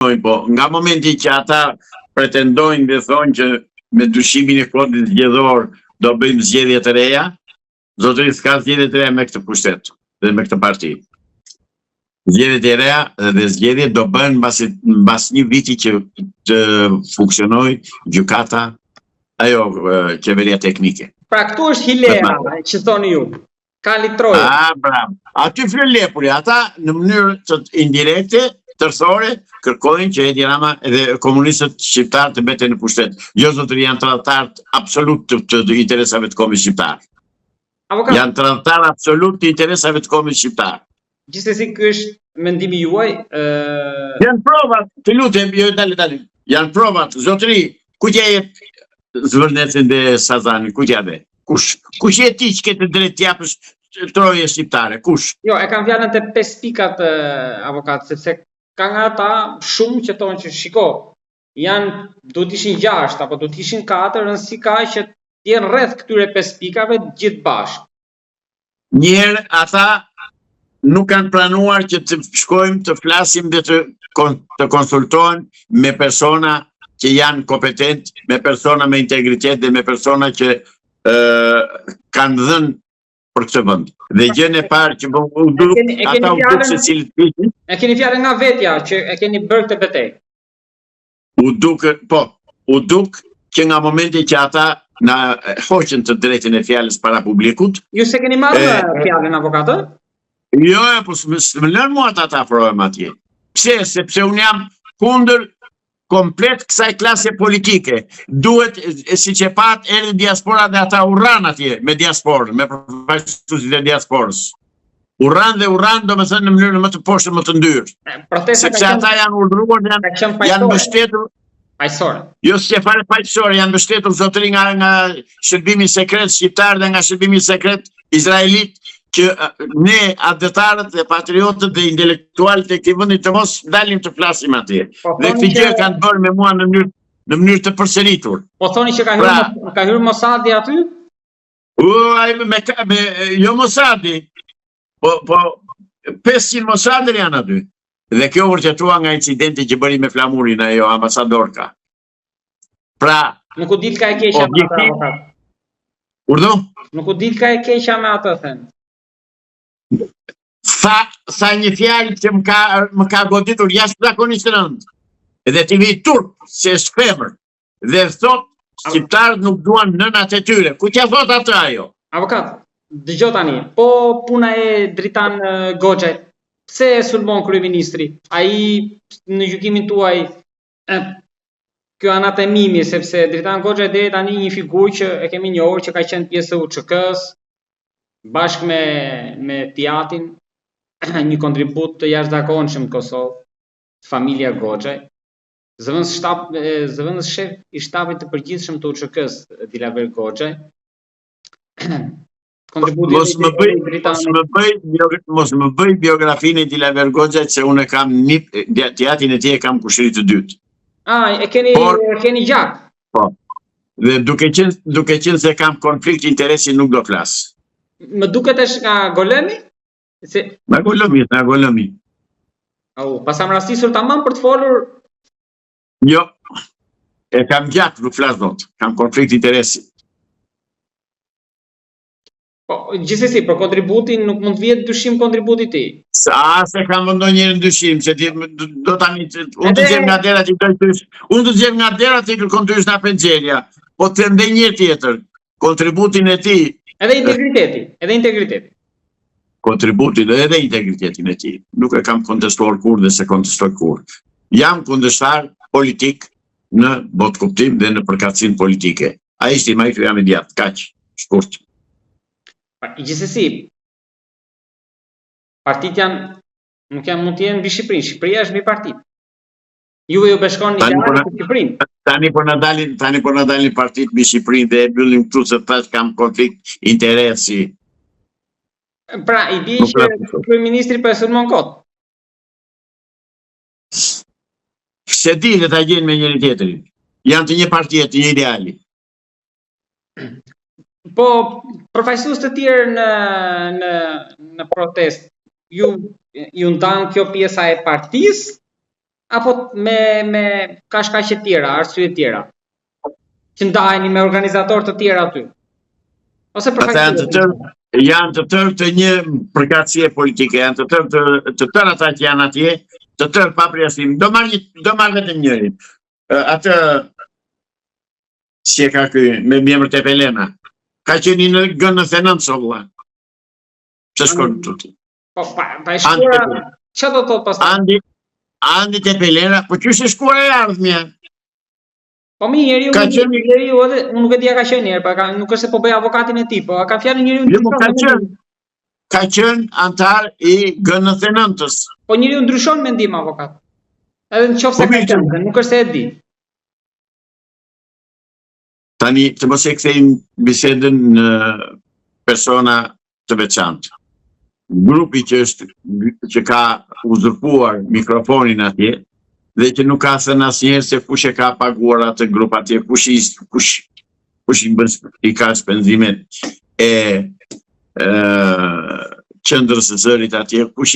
po nga momenti që ata pretendojnë dhe thonë që me dyshimin e kodit zgjedhor do bëjmë zgjedhje të reja, zotëri s'ka zgjedhje të reja me këtë pushtet dhe me këtë parti. Zgjedhjet e reja dhe zgjedhjet do bëhen mbas një viti që të funksionoj gjykata, ajo qeveria teknike. Pra këtu është hilera që thoni ju. Ka litroje. Bravo. Aty flen lepuri, ata në mënyrë indirekte, tërthore, kërkojnë që Edi Rama dhe komunistët shqiptarë të mbeten në pushtet. Jo zotëri janë tradhtarë absolut të interesave të kombit shqiptar. Janë tradhtarë absolut të interesave të kombit shqiptar. Gjithsesi ky është mendimi juaj. Janë provat, të lutem, jo dali. Janë provat, zotëri, ku t'ja jetë Zvërnecin dhe Sazani, ku t'ja dhe? Kush e ti që këtë drejt t'japësh troje shqiptare, kush? Jo, e kam fjalën të 5 pikat, avokat, sepse ka nga ata shumë që thonë që shiko, do t'ishin 6 apo do t'ishin 4, rëndësi ka që t'jenë rreth këtyre 5 pikave gjithë bashkë. Njerë ata nuk kanë planuar që të shkojmë të flasim dhe të konsultohen me persona që janë kompetent, me persona me integritet dhe me persona që kanë dhënë për këtë vend. Dhe gjën e parë që ata u duk se cilët piqin. E keni fjalën nga vetja që e keni bërë këtë betejë. U duk që nga momenti që ata na hoqën të drejtën e fjalës para publikut. Ju se keni marrë fjalën avokatë? Jo, po s'më lënë mua ta afrohem atje. Pse? Sepse unë jam kundër komplet kësaj klase politike. Duhet, si që pat, erë diaspora dhe ata urran atje me diasporën, me përfaqësuesit e diasporës. Urran, do me thënë në mënyrë më të poshtë, më të ndyrë. Sepse ata janë urdhëruar, janë mbështetur. Paqësore. Jo s'e fare paqësore, janë mbështetur zotëri nga shërbimi sekret shqiptar dhe nga shërbimi sekret izraelit, që ne adhëtarët dhe patriotët dhe intelektualët e këtij vendi të mos dalim të flasim atje. Dhe këtë gjë kanë bërë me mua në mënyrë të përsëritur. Po thoni që ka hyrë Mossadi aty? Jo Mossadi, po 500 Mossadër janë aty. Dhe kjo vërtetua nga incidenti që bëri me flamurin ajo ambasadorka. Pra, nuk u dit ka e keqja me atë. Urdhë? Nuk u dit ka e keqja me atë, thënë. Sa një fjalë që më ka goditur jashtëzakonisht rënd. Dhe t'i vi turp, se është femër. Dhe thot, shqiptarët nuk duan nënat e tyre. Ku t'ja thot atë ajo? Avokat, dëgjoj tani, po puna e Dritan Goxhaj, pse e sulmon kryeministri? Ai në gjykimin tuaj kjo anatemimi, sepse Dritan Goxhaj deri tani një figurë që e kemi njohur që ka qenë pjesë e UÇK-s, bashkë me Tiatin, një kontribut të jashtëzakonshëm në Kosovë, familja Goxhaj, zëvendës shef i shtabit të përgjithshëm të UÇK-s, Dilaver Goxhaj. Mos më bëj biografinë e Dilaver Goxhajt se unë kam Tiatin e tij e kam kushëri të dytë. E keni gjatë. Po. Dhe duke qenë se kam konflikt interesi nuk do flas. Më duket është nga Golemi? Nga Golemi. Pasam rastisur tamam për të folur? Jo. E kam gjatë, nuk flas dot. Kam konflikt interesi. Po, gjithsesi, për kontributin nuk mund të vihet dyshim kontributi ti. Se kam ndonjëherë dyshim, se do tani unë të gjem nga dera ti kërkon të hysh nga penxeria. Po të them edhe një tjetër, kontributin e tij. Edhe integriteti. Kontributin edhe integritetin e tij. Nuk e kam kontestuar kur dhe se kontestoj kur. Jam kundërshtar politik në botë kuptim dhe në përkatësinë politike. Ai ishte më i jam imediat, kaq, shkurt. Gjithsesi, partitë nuk janë mund të jenë mbi Shqipërinë. Shqipëria është mbi partitë. Juve ju bashkoni ideale për Shqipërinë. Tani po na dalin partitë mbi Shqipërinë dhe e mbyllim këtu se tash kam konflikt interesi. Pra, i di që kryeministri po e sulmon kot. Se di dhe ta gjenë me njëri tjetrin. Janë të një partie, të një ideali. Po, përfaqësues të tjerë në protest, ju ndan kjo pjesa e partisë apo me kashkaqe tjera, arsye tjera, që ndajeni me organizatorë të tjerë aty? Ose janë të tërë të një përkatësie politike, janë të tërë ata që janë atje, të tërë pa përjashtim. Do marrë vetëm njërin. Atë si e ka ky me mjemër të Pelena. Ka qenë në G99 solla. Pse shkon tuti? Po pa shkuara. Çfarë do të thotë pastaj? Andi të Pelena, po që se shkuara e ardhmja. Po mi njeriu edhe unë nuk e dia ka qenë njerë, pa nuk është se po bëj avokatin e tij, po ka fjalë njeriu ka qenë antar i G99-s. Po njeriu ndryshon mendim avokat. Edhe nëse ka qenë, nuk është se e di. Tani të mos e kthejmë bisedën në persona të veçantë. Grupi që ka uzurpuar mikrofonin atje, dhe që nuk ka thënë asnjëherë se kush e ka paguar atë grup atje, kush i ka shpenzimet e qendrës së zërit atje, kush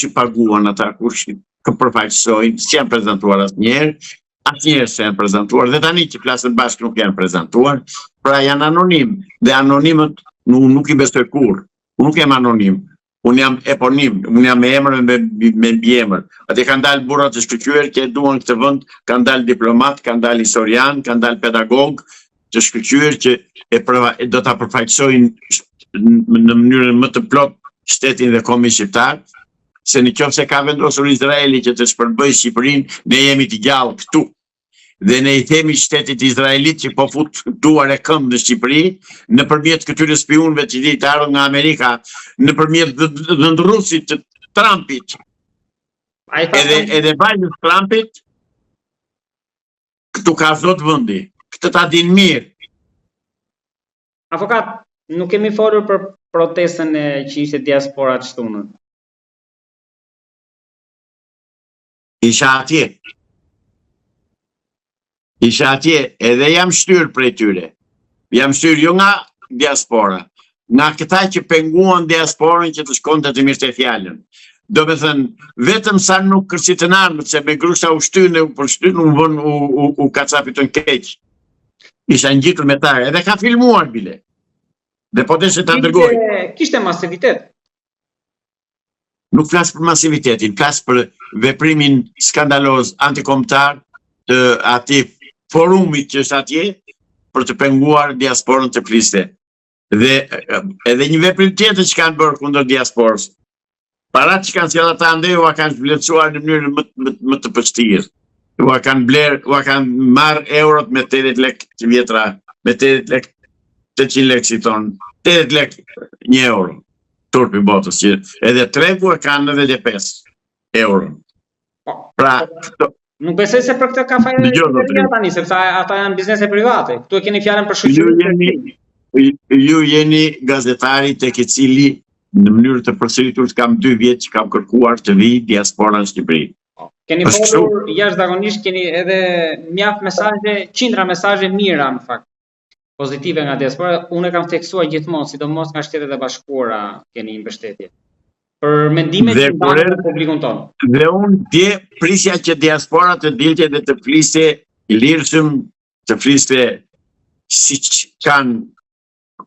i paguan ata, kush përfaqësojnë, s'janë prezantuar asnjëherë se janë prezantuar, dhe tani që flasën bashkë nuk janë prezantuar, pra janë anonim, dhe anonimët nuk i besoj kurrë, nuk jam anonim. Unë jam eponim, unë jam me emër me mbiemër. Atë kanë dalë burra të shkëlqyer që duan këtë vend, kanë dalë diplomat, kanë dalë historian, kanë dalë pedagog të shkëlqyer që do ta përfaqësojnë në mënyrën më të plotë shtetin dhe kombin shqiptar, se nëse ka vendosur Izraeli që të shpërbëjë Shqipërinë, ne jemi të gjallë këtu. Dhe ne i themi shtetit izraelit që po fut duar e këmbë në Shqipëri, nëpërmjet këtyre spionëve që të ardhur nga Amerika, nëpërmjet dhëndruesit të Trumpit. Edhe vajzës Trumpit, këtu ka zot vendi. Këtë ta din mirë. Avokat, nuk kemi folur për protestën që ishte diaspora të shtunën. Isha atje, edhe jam shtyr prej tyre. Jam shtyr jo nga diaspora, nga këta që penguan diasporën që të shkonte të mirë të fjalën. Do me thënë, vetëm sa nuk kërcitën armët, se me grusha u shtynë, u kacapitën keq. Isha ngjitur me ta, edhe ka filmuar bile. Dhe po deshe ta dërgoj. Kishte masivitet. Nuk flas për masivitetin, flas për veprimin skandaloz antikombëtar të atij forumit që është atje për të penguar diasporën të fliste. Dhe edhe një veprim tjetër që kanë bërë kundër diasporës. Parat që kanë sjellë ata ande u kanë vlerësuar në mënyrë më të vështirë. U kanë marrë eurot me 80 lekë të vjetra, me 80 lekë, 800 lekë si tonë, 80 lekë 1 euro. Turpi botës që edhe tregu e kanë edhe 5 euro. Pra, nuk besoj se për këtë ka fajë tani, sepse ata janë biznese private. Këtu e keni fjalën për shoqërinë. Ju jeni gazetari tek i cili në mënyrë të përsëritur kam 2 vjet që kam kërkuar të vi diaspora në Shqipëri. Keni folur jashtëzakonisht, keni edhe mjaft mesazhe, qindra mesazhe mira në fakt, pozitive nga diaspora. Unë e kam theksuar gjithmonë, sidomos nga Shtetet e Bashkuara, keni një mbështetje për mendimet që ndahen në publikun tonë. Dhe unë dje prisja që diaspora të dilte dhe të fliste i lirshëm, të fliste siç kanë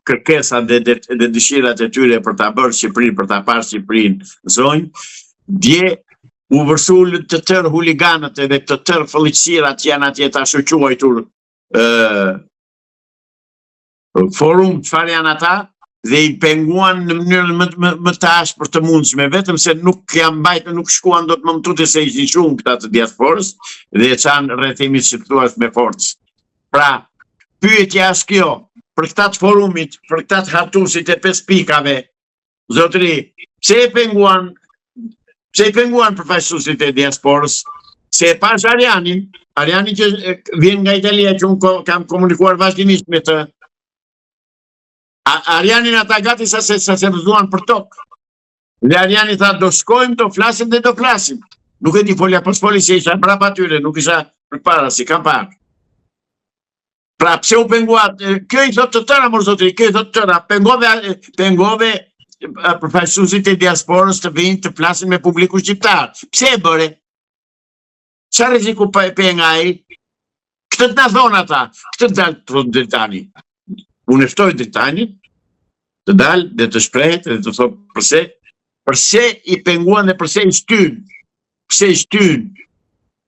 kërkesat dhe dëshirat e tyre për ta bërë Shqipërinë, për ta parë Shqipërinë në zonjë. Dje u vërsulën të tërë huliganët edhe të tërë fëllëqësirat që janë atje ta shoqëruar forum, çfarë janë ata? Dhe i penguan në mënyrën më të ashpër të mundshme, vetëm se nuk janë mbajtur, nuk shkuan dot më tutje se ishin shumë këta të diasporës dhe e çan rrethimit që thuash me forcë. Pra, pyetja është kjo, për këta të forumit, për këta të hartusit e 5 pikave, zotëri, pse e penguan përfaqësuesit e diasporës, se e pash Arianin që vjen nga Italia, që unë kam komunikuar vazhdimisht me të. Arianin ata gati sa se vëzuan për tokë. Dhe Ariani tha do shkojmë, do flasim dhe do flasim. Nuk e di folja pas foli se isha brapa atyre, nuk isha përpara si kam parë. Pra pse u penguat, kjo i thot të tëra, mor zotri, kjo i thot të tëra, pengove përfaqësuesit e diasporës të vinë të flasin me publiku shqiptar. Pse e bëre? Qa rreziku pe nga ai? Këtë të na thonë ata, këtë të dalë të Dritani. Unë eftoj Dritani, të dalë dhe të shprehet dhe të thotë përse i penguan dhe përse i shtyn,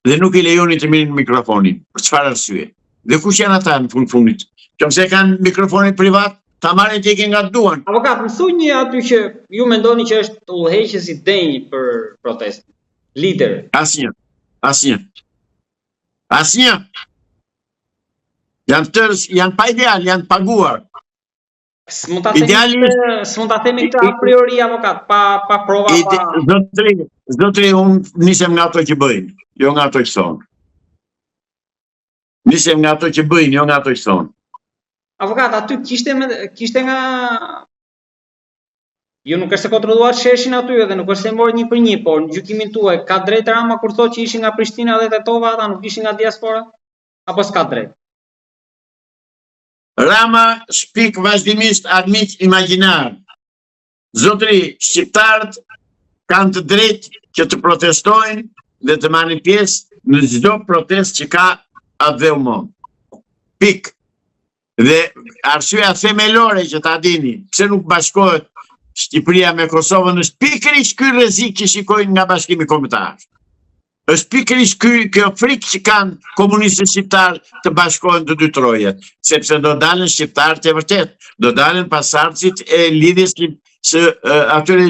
dhe nuk i lejoni të mirin mikrofonin, për çfarë arsye. Dhe kush janë ata në fundit? Që mëse kanë mikrofonin privat, ta marrin të ikin nga duan. Avokat, më thuni aty që ju mendoni që është udhëheqës i denj për protestin. Lider. Asnjë. Janë pa ideal, janë paguar. S'mund ta themi këtë a priori, avokat, pa prova, pa... Zotri, unë nisem nga ato që bëjnë, jo nga ato që thonë. Nisem nga ato që bëjnë, jo nga ato që thonë. Avokat, aty kishte nga... Jo nuk është se kontrolluar sheshin aty edhe nuk është se mori 1 për 1, por në gjykimin tuaj, ka drejt Rama kur thotë që ishin nga Prishtina dhe tetova ata, nuk ishin nga diaspora? Apo s'ka drejt? Rama shpik vazhdimisht armiq imagjinar. Zotri, shqiptarët kanë të drejtë që të protestojnë dhe të marrin pjesë në çdo protestë që ka atë dhe umon. Pik. Dhe arsyeja themelore që ta dini, pse nuk bashkohet Shqipëria me Kosovën, është pikërisht ky rrezik që shikojnë nga Bashkimi Kombëtar. Është pikërisht kjo frikë që kanë komunistët shqiptarë të bashkohen të dy trojet, sepse do dalën shqiptarët e vërtet, do dalën pasardhësit e lidhjes së atyre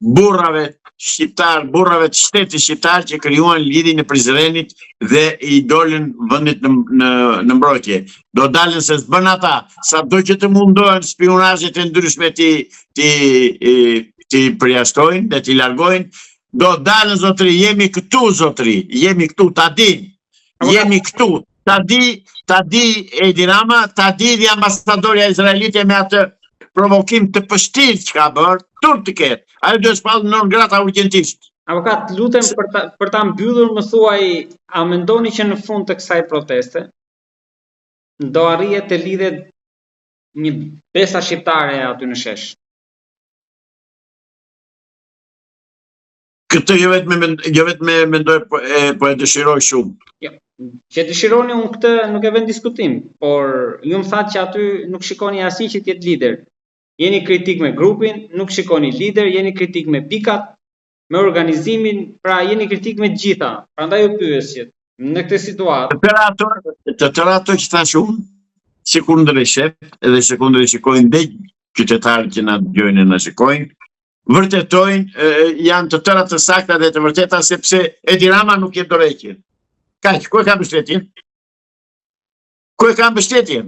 burrave shqiptar, burrave të shtetit shqiptar që krijuan lidhjen e Prizrenit dhe i dolën vendit në mbrojtje. Do dalën se s'bën ata, sado që të mundohen spionazhet e ndryshme ti përjashtojnë dhe ti largojnë. Do dalën, zotri, jemi këtu, ta di, jemi këtu, ta di Edi Rama, ta di dhe ambasadorja izraelite me atë provokim të pështirë që ka bërë, tur të ketë, ajo do shpallë non grata urgentisht. Avokat, lutem për ta mbyllur, më thuaj, a mendoni që në fund të kësaj proteste do arrihet të lidhet një besa shqiptare aty në shesh? Këtë jo vetëm mendoj, po e dëshiroj shumë. Jo, që dëshironi, unë këtë nuk e vën diskutim, por ju më thatë që aty nuk shikoni asnjë që t'jetë lider. Jeni kritik me grupin, nuk shikoni lider, jeni kritik me pikat, me organizimin, pra jeni kritik me gjitha. Prandaj u pyes që në këtë situatë. Të tëra ato që thash unë, sekundër e shef, edhe sekundër e shikojnë dhe qytetarët që na dëgjojnë e na shikojnë, vërtetojnë, janë të tëra të sakta dhe të vërteta, sepse Edi Rama nuk jetë dorëheqje. Kaq, ku e ka mbështetjen?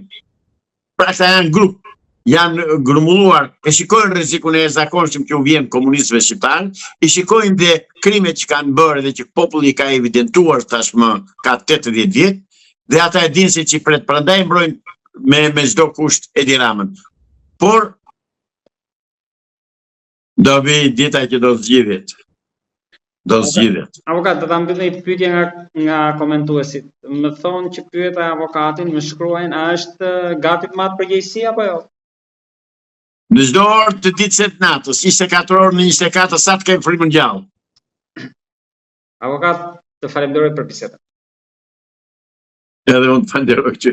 Pra ata janë grup, janë grumulluar, e shikojnë rrezikun e jashtëzakonshëm që u vjen komunistëve shqiptarë, i shikojnë dhe krimet që kanë bërë dhe që populli ka evidentuar tashmë ka 80 vjet, dhe ata e dinë se që pret, prandaj mbrojnë me çdo kusht Edi Ramën. Por do vi dita që do zgjidhet. Avokat, do ta mbyllë një pyetje nga komentuesit. Më thonë që pyeta avokatin, më shkruajnë, a është gati të marrë përgjegjësi apo jo? Në çdo orë të ditës të natës, 24 orë në 24, sa të kemë frymën gjallë. Avokat, të falenderoj për bisedën. Edhe unë të falenderoj që